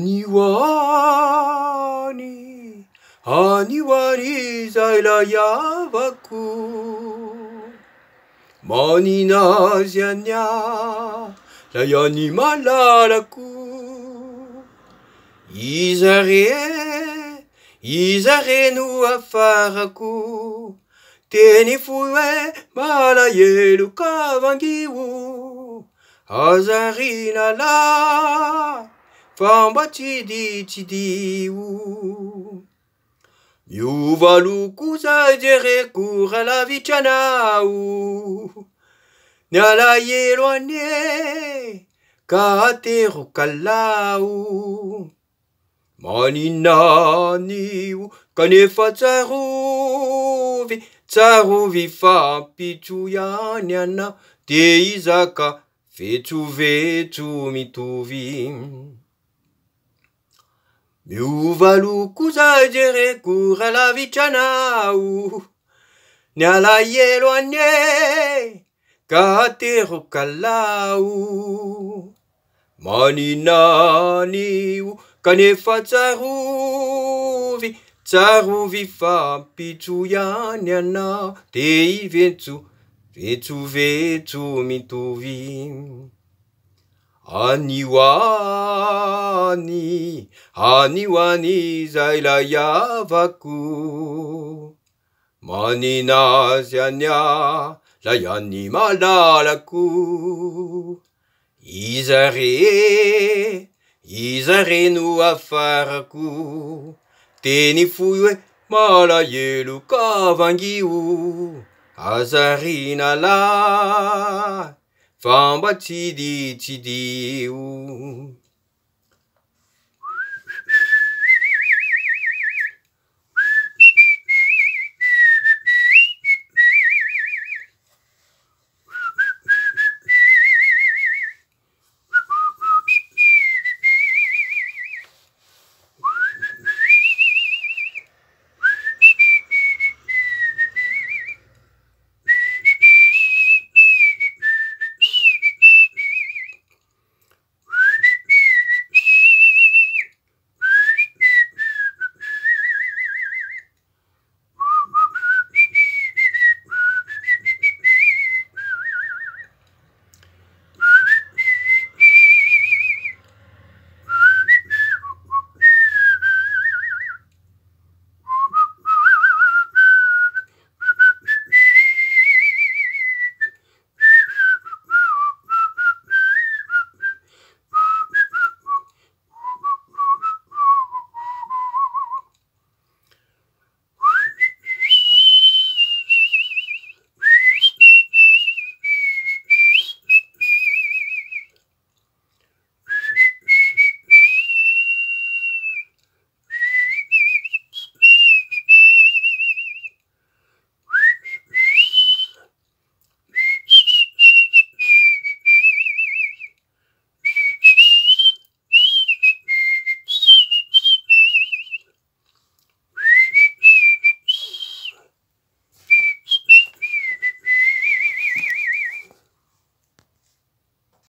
Aniwani, aniwani zaila yavaku. Manina zianya, la yani malalaku. Izare nu afaraku. Teni fuwe malayelu kavangiwu. Azarina la. Famba tidiwu. Yuvaluku zajere kura la vichanau. Nyala yeloane. Kateru kalau. Manina niu kanefa tsaruvi fa pichu ya nyana. Teizaka vetu mituvi. Miuvaluku zajere kura la vichanau. Nyala yeloane. Kateru kalau. Manina niu kanefa tsaruvi fa pichu ya nyana. Tei vetu mituvi. Aniwani zaila yavaku. Manina zianya la yani malalaku. Izare nu afaraku. Teni fuwe malayelu kavangiwu. Azarina la. Famba tidiwu.